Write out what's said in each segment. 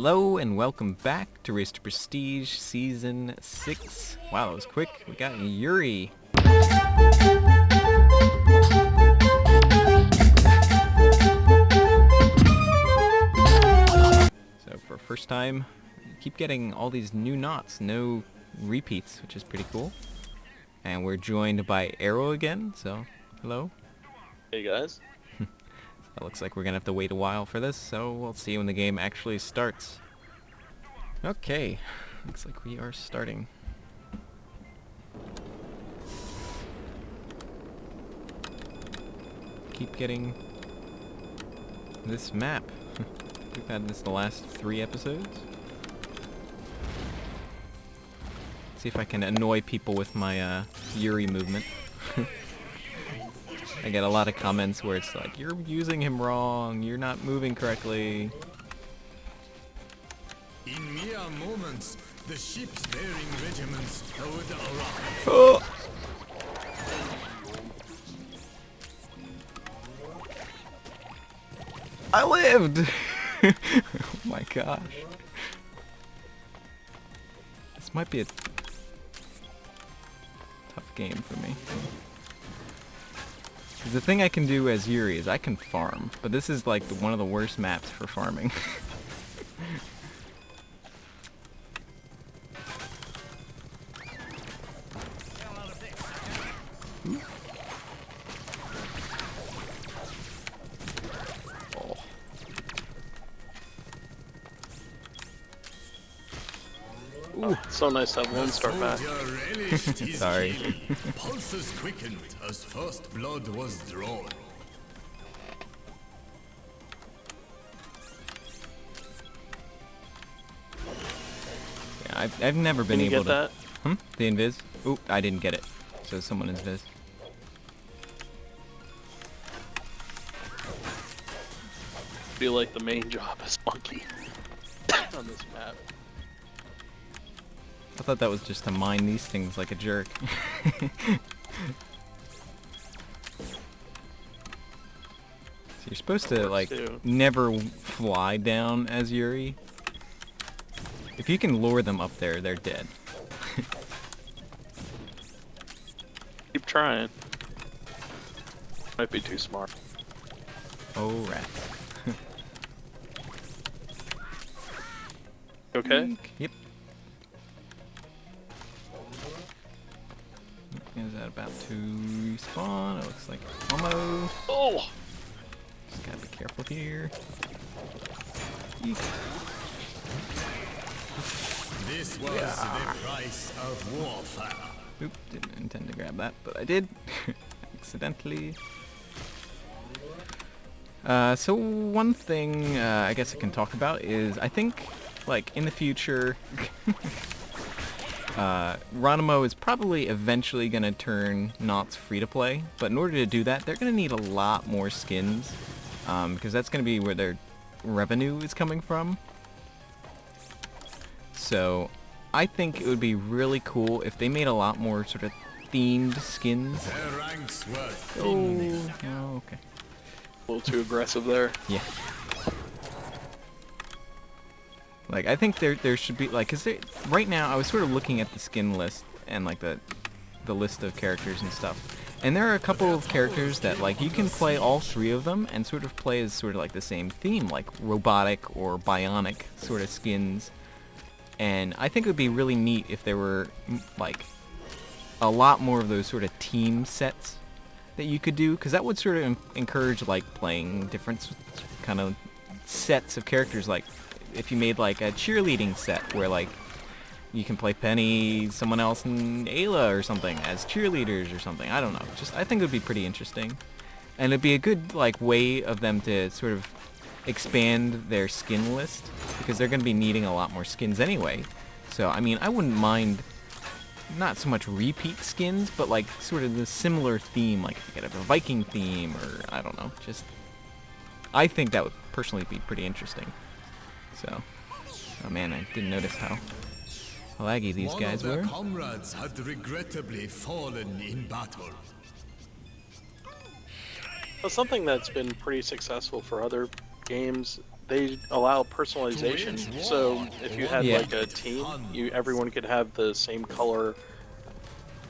Hello and welcome back to Race to Prestige Season 6. Wow, that was quick. We got Yuri. So for first time, we keep getting all these new knots, no repeats, which is pretty cool. And we're joined by Arrow again, so hello. Hey guys. It looks like we're gonna have to wait a while for this, so we'll see when the game actually starts. Okay, looks like we are starting. Keep getting this map. We've had this the last 3 episodes. See if I can annoy people with my Yuri movement. I get a lot of comments where it's like, you're using him wrong, you're not moving correctly. In mere moments, the ships bearing regiments towed around. Oh! I lived! Oh my gosh. This might be a tough game for me. Because the thing I can do as Yuri is I can farm, but this is like one of the worst maps for farming. Oh. Ooh, it's so nice to have one star back. Sorry. Pulses quickened as first blood was drawn. Yeah, I've never been Can you able get to. that? The invis? Oop, I didn't get it. So someone invis. Feel like the main job is monkey on this map. I thought that was just to mine these things like a jerk. So you're supposed to like never fly down as Yuri. If you can lure them up there, they're dead. Keep trying. Might be too smart. Oh rat. Okay? Yep. Is that about to respawn? It looks like almost. Oh! Just gotta be careful here. Eek. This was the price of warfare. Oop, didn't intend to grab that, but I did. Accidentally. So one thing I guess I can talk about is I think, like, in the future, Ranamo is probably eventually going to turn Knots free-to-play, but in order to do that, they're going to need a lot more skins, because that's going to be where their revenue is coming from. So I think it would be really cool if they made a lot more sort of themed skins. Their ranks were Oh, okay. A little too aggressive there. Yeah. Like, I think there should be, like, cause right now I was sort of looking at the skin list and like the list of characters and stuff, and there are a couple of characters that like you can play all 3 of them and sort of play as sort of like the same theme, like robotic or bionic sort of skins. And I think it would be really neat if there were like a lot more of those sort of team sets that you could do, because that would sort of encourage like playing different kind of sets of characters. Like if you made like a cheerleading set where like you can play Penny, someone else, and Ayla or something as cheerleaders or something. I don't know. Just I think it would be pretty interesting, and it'd be a good like way of them to sort of expand their skin list, because they're going to be needing a lot more skins anyway. So I mean, I wouldn't mind not so much repeat skins, but like sort of the similar theme, like if you could have a Viking theme, or I don't know, just I think that would personally be pretty interesting. So, oh man, I didn't notice how laggy these guys were. One of their comrades had regrettably fallen in battle. Well, something that's been pretty successful for other games they allow personalization. So if you had Yeah. like a team, everyone could have the same color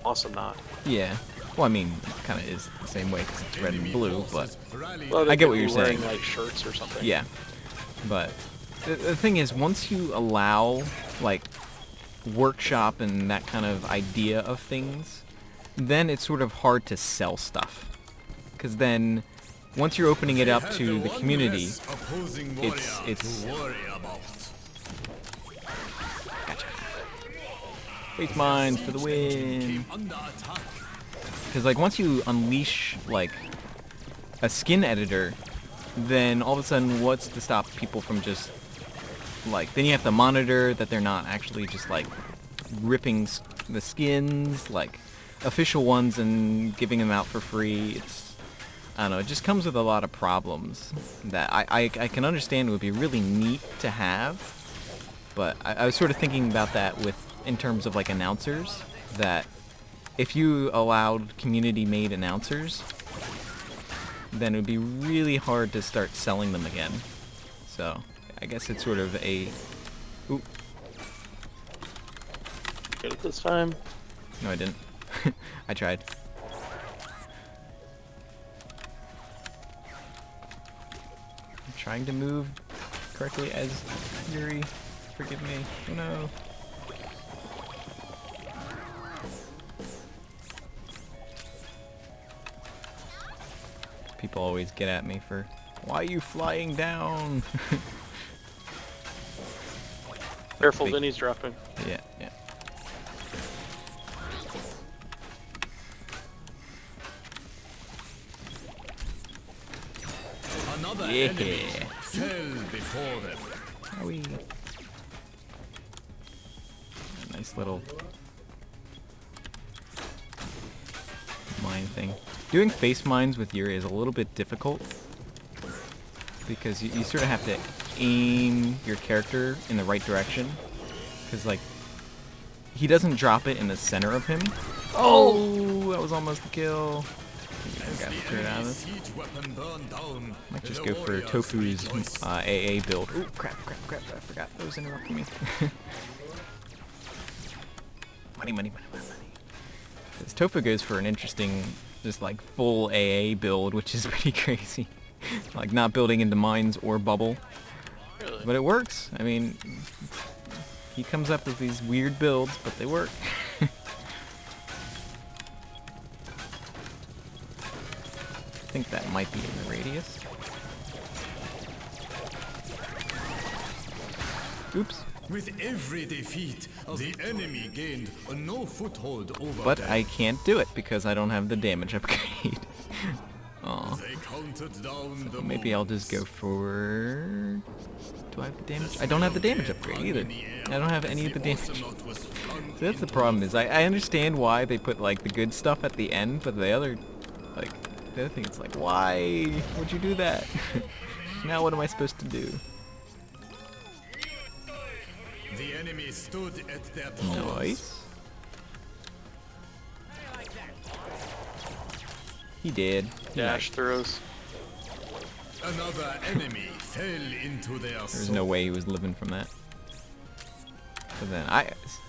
Awesomenaut. Yeah. Well, I mean, it kind of is the same way because it's red and blue, but Well, they I get could what be you're wearing, saying. like shirts or something. yeah. But the thing is, once you allow like workshop and that kind of idea of things, then it's sort of hard to sell stuff. Because then, once you're opening it up to the community, it's Face mines for the win. Because like once you unleash like a skin editor, then all of a sudden, what's to stop people from just like? Then you have to monitor that they're not actually just like ripping the skins, like official ones, and giving them out for free. It's, I don't know. It just comes with a lot of problems that I can understand would be really neat to have, but I was sort of thinking about that in terms of like announcers, that if you allowed community-made announcers, then it would be really hard to start selling them again. So I guess it's sort of a... Ooh. Get it this time. No, I didn't. I tried. I'm trying to move correctly as Yuri. Forgive me. Oh no. People always get at me for, why are you flying down? Careful, Big- Vinnie's dropping. Yeah, yeah. Another Yeah. enemy fell before them. Owie. Nice little mine thing. Doing face mines with Yuri is a little bit difficult because you sort of have to aim your character in the right direction, because like he doesn't drop it in the center of him. Oh, that was almost a kill. I got to turn it out of this. Siege weapon burned down. Might just The go for warriors Tofu's rejoice. AA build. Ooh, crap, I forgot that was interrupting me. money. Because Tofu goes for an interesting, just like full AA build, which is pretty crazy. Like not building into mines or bubble. Really? But it works. I mean, he comes up with these weird builds, but they work. I think that might be in the radius. Oops. With every defeat, the enemy gained no foothold over But them. I can't do it because I don't have the damage upgrade. Aw. They counted down the Maybe I'll just go for... Do I have the damage? I don't have the damage upgrade either. I don't have any of the damage. Awesomenauts was flung So that's the problem, is I understand why they put like the good stuff at the end, but the other thing, it's like, why would you do that? Now what am I supposed to do? The enemy stood at their towers. Nice. He did. Dash Nice. throws. Another enemy fell into their There's no way he was living from that. But then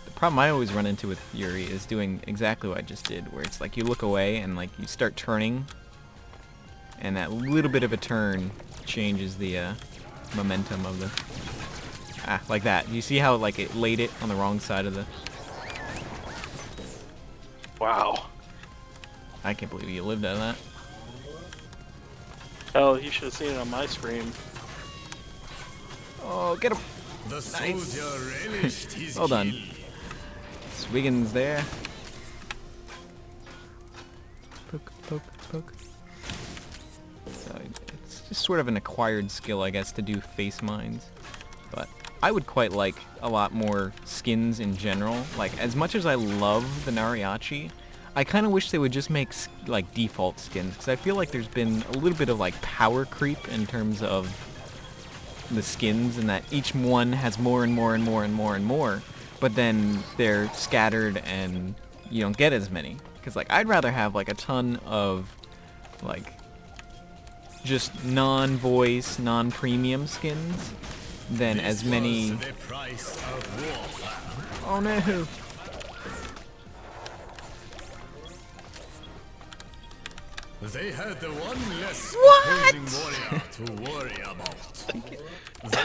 the problem I always run into with Yuri is doing exactly what I just did, where it's like you look away and like you start turning, and that little bit of a turn changes the momentum of the... like that. You see how like it laid it on the wrong side of the... Wow. I can't believe you lived out of that. Oh, you should have seen it on my screen. Oh, get him! The soldier relished his Well done. kill. Swiggins there. Poke. So it's just sort of an acquired skill, I guess, to do face mines. But I would quite like a lot more skins in general. Like, as much as I love the Nariachi, I kind of wish they would just make like default skins, because I feel like there's been a little bit of like power creep in terms of the skins, and that each one has more and more, but then they're scattered and you don't get as many. Because like I'd rather have like a ton of like just non-voice, non-premium skins than as many... The price of warfare. Oh no! They had the one less What? opposing warrior to worry about.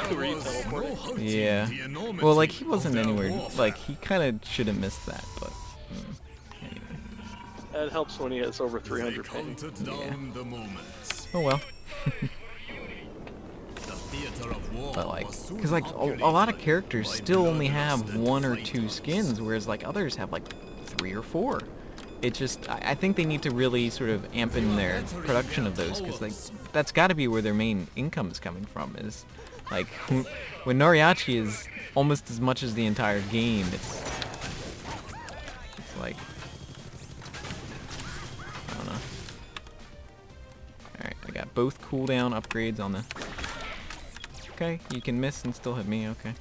There was no hunting Yeah. the enormity Well, like, he of wasn't their anywhere... warfare. Like, he kind of should have missed that, but... Anyway. That helps when he has over They 300 ping. counted down the moments. Oh well. The theater of war But like, was soon because like a lot of characters populated still by only have bloodlusted 1 or fighters. 2 skins, whereas like others have like 3 or 4. It just, I think they need to really sort of amp in their production of those, because like that's got to be where their main income is coming from. Is like when Noriachi is almost as much as the entire game. It's like, I don't know. All right, I got both cooldown upgrades on the. Okay, you can miss and still hit me, okay.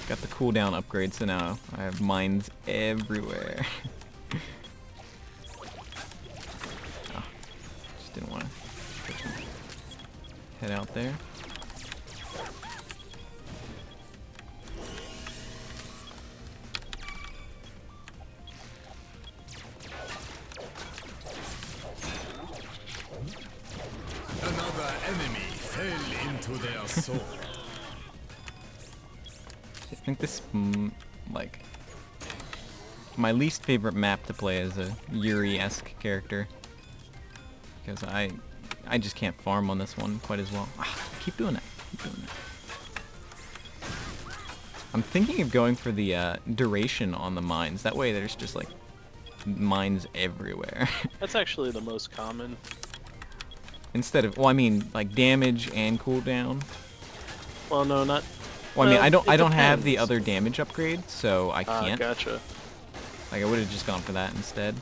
Got the cooldown upgrade, so now I have mines everywhere. Oh, just didn't want to head out there. Another enemy fell into their soul. I think this, like, my least favorite map to play as a Yuri-esque character, because I just can't farm on this one quite as well. Keep doing it. Keep doing it. I'm thinking of going for the duration on the mines. That way, there's just like mines everywhere. That's actually the most common. Instead of, well, I mean, like damage and cooldown. Well, no, not. Well, I mean, Well, I it don't have the depends. other damage upgrade, so I Ah, can't. gotcha. Like, I would have just gone for that instead.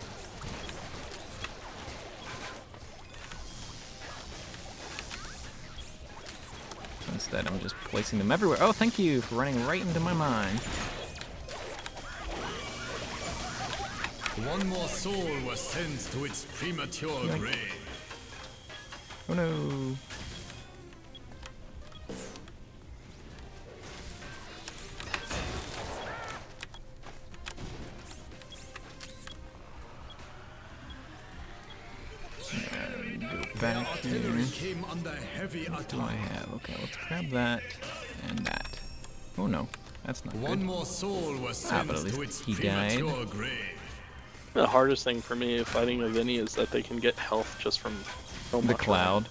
So instead, I'm just placing them everywhere. Oh, thank you for running right into my mine. One more soul was sent to its premature Yoink. grave. Oh no. And go Their back here. artillery came under heavy What do I attack. have? Okay, let's grab that and that. Oh no, that's not One good. more soul was Ah, sent but at least to its he died. premature grave. The hardest thing for me fighting a Vinnie is that they can get health just from so The much cloud.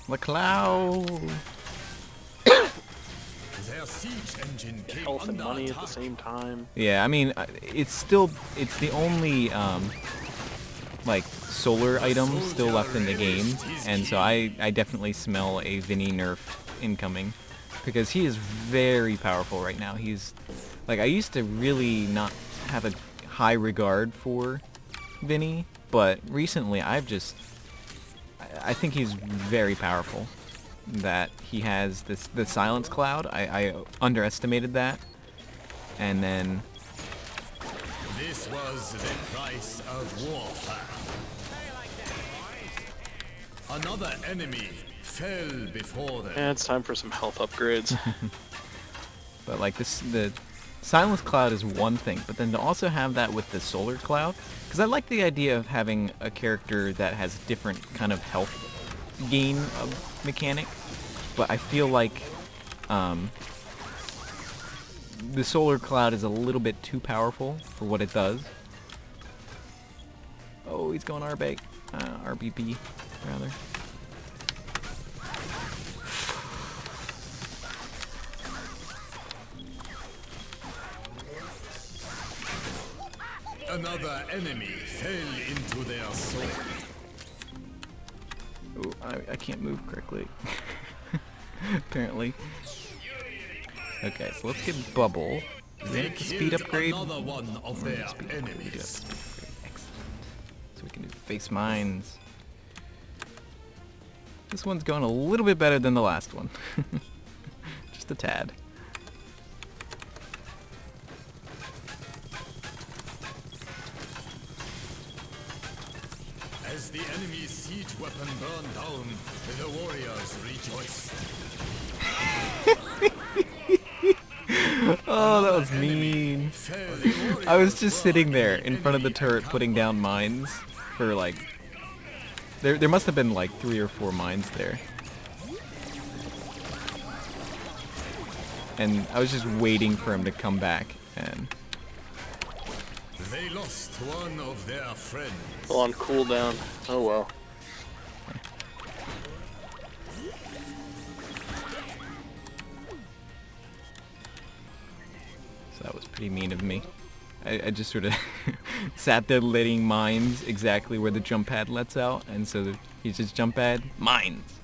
The cloud. Their siege engine came health and under money at the attack. same time. Yeah, I mean, it's the only like solar item still left in the game, and so I definitely smell a Vinnie nerf incoming, because he is very powerful right now. He's like, I used to really not have a high regard for Vinnie, but recently I think he's very powerful. That he has the silence cloud. I underestimated that, and then This was the price of warfare. Another enemy fell before them. And it's time for some health upgrades. but like the silence cloud is one thing, but then to also have that with the solar cloud, because I like the idea of having a character that has different kind of health gain of mechanic, but I feel like the solar cloud is a little bit too powerful for what it does. Oh, he's going RB, RBB rather. Another enemy fell into their soul. Oh, I can't move correctly. Apparently. Okay, so let's get Bubble. Is They that the speed killed upgrade? another one of Or their the speed upgrade? We do have the enemies. speed upgrade. Excellent. So we can do face mines. This one's going a little bit better than the last one. a tad. As the enemy's siege weapon burned down, the warriors rejoiced. Oh, that was mean. I was just sitting there in front of the turret putting down mines for like... There must have been like 3 or 4 mines there. And I was just waiting for him to come back, and... They lost one of their friends. Still on cooldown. Oh well. So that was pretty mean of me. I just sort of sat there letting mines exactly where the jump pad lets out, and so he's just jump pad, mines.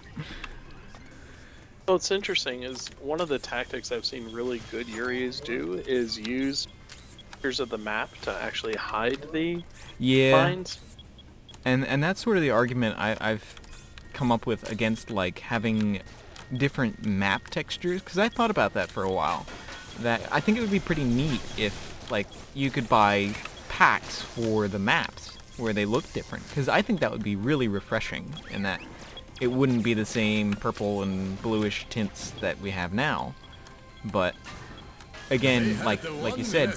What's interesting is one of the tactics I've seen really good Yuris do is use pictures of the map to actually hide the mines. And that's sort of the argument I've come up with against like having different map textures, because I thought about that for a while. That I think it would be pretty neat if like you could buy packs for the maps where they look different, because I think that would be really refreshing, in that it wouldn't be the same purple and bluish tints that we have now. But again, like you said,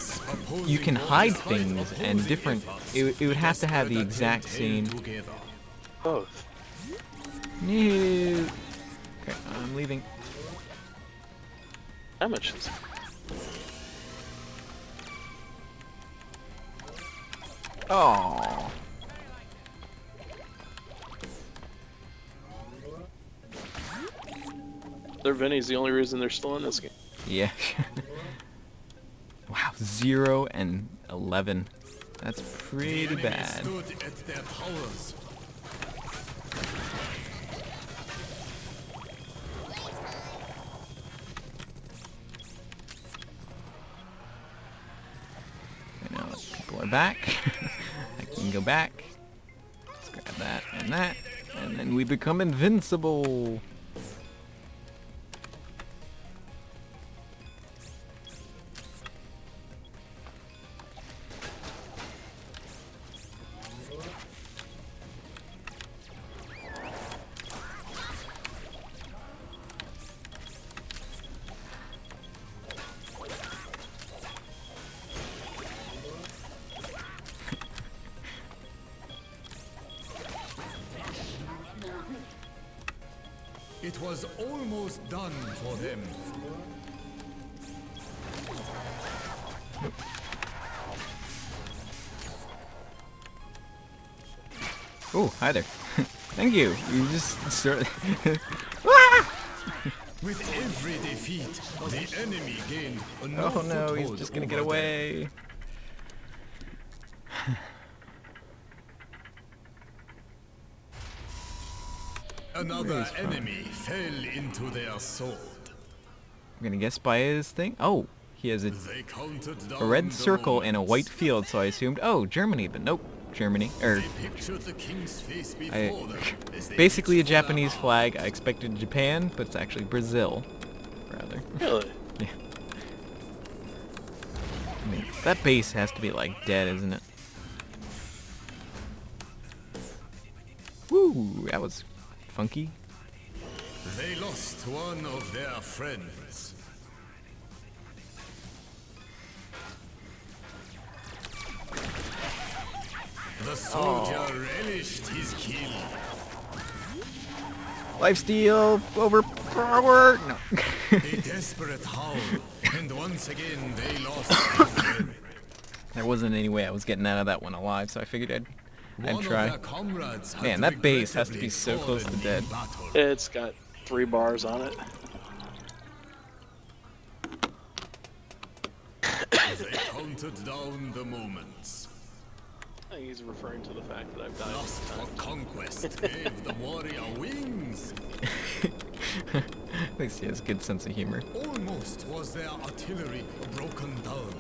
you can hide things, and different. It would have to have the exact same. Both. No. Okay, I'm leaving. How much is it? Oh. Their Vinnie's the only reason they're still in this game. Yeah. Wow, 0 and 11. That's pretty bad. Stood at their towers. Okay, now people are back. I can go back. Let's grab that, and then we become invincible. It was almost done for them. Oh, hi there. Thank you. You just started. With every defeat, the enemy gained a Oh no, he's just gonna get away. Another enemy fell into their sword. I'm gonna guess by his thing. Oh, he has a They counted down red the circle and a white moments. field, so I assumed, oh, Germany, but nope, Germany. They pictured the king's face before them as they Basically a reached for their Japanese arm. flag. I expected Japan, but it's actually Brazil, rather. Really? Yeah. I mean, that base has to be like dead, isn't it? Woo, that was funky. They lost one of their friends. The soldier relished his kill. Lifesteal overpowered. No. A desperate howl, and once again they lost a friend. There wasn't any way I was getting out of that one alive, so I figured I'd One of try. their comrades had Man, that base has to be regrettably so close to fallen dead. in battle. It's got 3 bars on it. They counted down the moments. I think he's referring to the fact that I've died. Lust for conquest gave the warrior wings. At least he has a good sense of humor. Almost was their artillery broken down.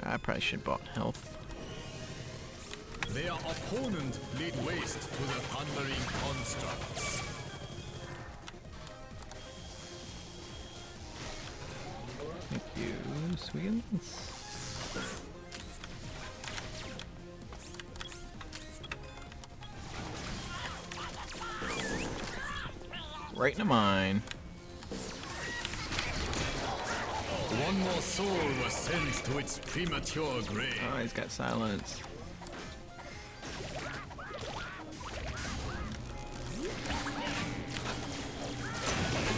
I probably should have bought health. Their opponent laid waste to the thundering constructs. Thank you, Swiggins. Right into mine. One more soul was sent to its premature grave. Oh, he's got silence.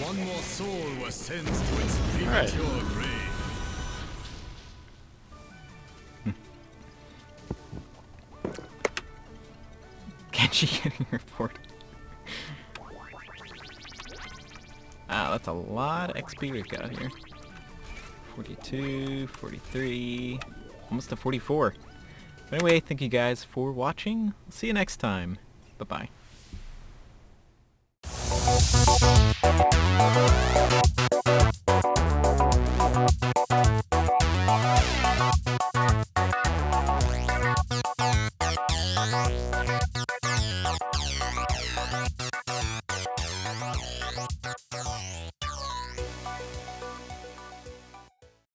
One more soul was sent to its premature grave. Kenshi getting reported. Wow, that's a lot of XP we've got here. 42, 43, almost to 44. But anyway, thank you guys for watching. See you next time. Bye-bye.